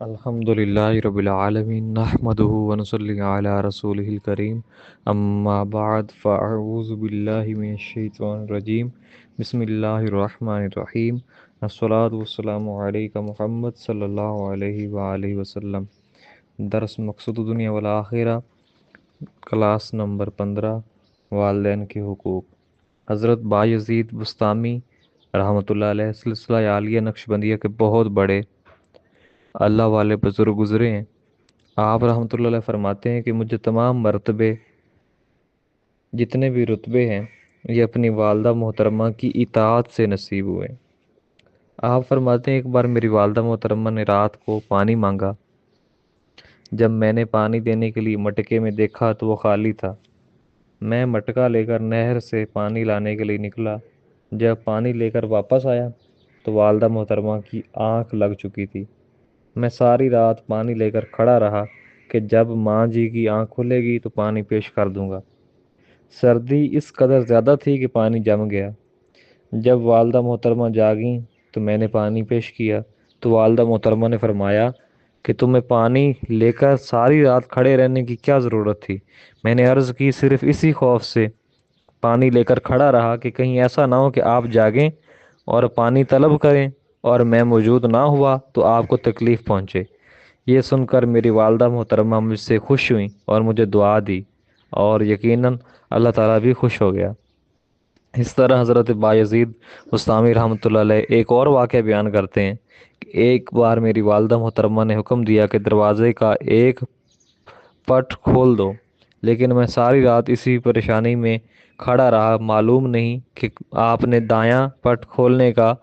الحمد للہ رب العالمین نحمده ونصلی علی رسولہ الکریم اما بعد فاعوذ باللہ من الشیطان الرجیم بسم اللہ الرحمن الرحیم الصلاۃ والسلام علیک محمد صلی اللہ علیہ وآلہ وسلم۔ درس مقصود دنیا والآخرہ، کلاس نمبر 15، والدین کے حقوق۔ حضرت بایزید بستامی رحمۃ اللہ علیہ سلسلہ عالیہ نقشبندیہ کے بہت بڑے اللہ والے بزرگ گزرے ہیں۔ آپ رحمۃ اللہ علیہ فرماتے ہیں کہ مجھے تمام مرتبے، جتنے بھی رتبے ہیں، یہ اپنی والدہ محترمہ کی اطاعت سے نصیب ہوئے۔ آپ فرماتے ہیں ایک بار میری والدہ محترمہ نے رات کو پانی مانگا۔ جب میں نے پانی دینے کے لیے مٹکے میں دیکھا تو وہ خالی تھا۔ میں مٹکا لے کر نہر سے پانی لانے کے لیے نکلا۔ جب پانی لے کر واپس آیا تو والدہ محترمہ کی آنکھ لگ چکی تھی۔ میں ساری رات پانی لے کر کھڑا رہا کہ جب ماں جی کی آنکھ کھلے گی تو پانی پیش کر دوں گا۔ سردی اس قدر زیادہ تھی کہ پانی جم گیا۔ جب والدہ محترمہ جاگیں تو میں نے پانی پیش کیا تو والدہ محترمہ نے فرمایا کہ تمہیں پانی لے کر ساری رات کھڑے رہنے کی کیا ضرورت تھی؟ میں نے عرض کی صرف اسی خوف سے پانی لے کر کھڑا رہا کہ کہیں ایسا نہ ہو کہ آپ جاگیں اور پانی طلب کریں اور میں موجود نہ ہوا تو آپ کو تکلیف پہنچے۔ یہ سن کر میری والدہ محترمہ مجھ سے خوش ہوئیں اور مجھے دعا دی، اور یقیناً اللہ تعالیٰ بھی خوش ہو گیا۔ اس طرح حضرت بایزید بستامی رحمۃ اللہ علیہ ایک اور واقعہ بیان کرتے ہیں کہ ایک بار میری والدہ محترمہ نے حکم دیا کہ دروازے کا ایک پٹ کھول دو، لیکن میں ساری رات اسی پریشانی میں کھڑا رہا۔ معلوم نہیں کہ آپ نے دایاں پٹ کھولنے کا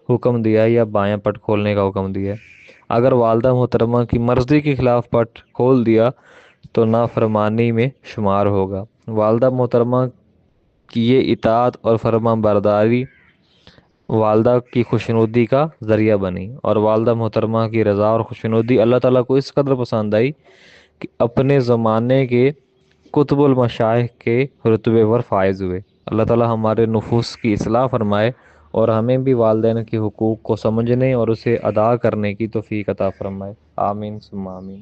حکم دیا یا بایاں پٹ کھولنے کا حکم دیا۔ اگر والدہ محترمہ کی مرضی کے خلاف پٹ کھول دیا تو نافرمانی میں شمار ہوگا۔ والدہ محترمہ کی یہ اطاعت اور فرما برداری والدہ کی خوشنودی کا ذریعہ بنی، اور والدہ محترمہ کی رضا اور خوشنودی اللہ تعالیٰ کو اس قدر پسند آئی کہ اپنے زمانے کے قطب المشائخ کے رتبے پر فائز ہوئے۔ اللہ تعالیٰ ہمارے نفوس کی اصلاح فرمائے اور ہمیں بھی والدین کے حقوق کو سمجھنے اور اسے ادا کرنے کی توفیق عطا فرمائے۔ آمین ثم آمین۔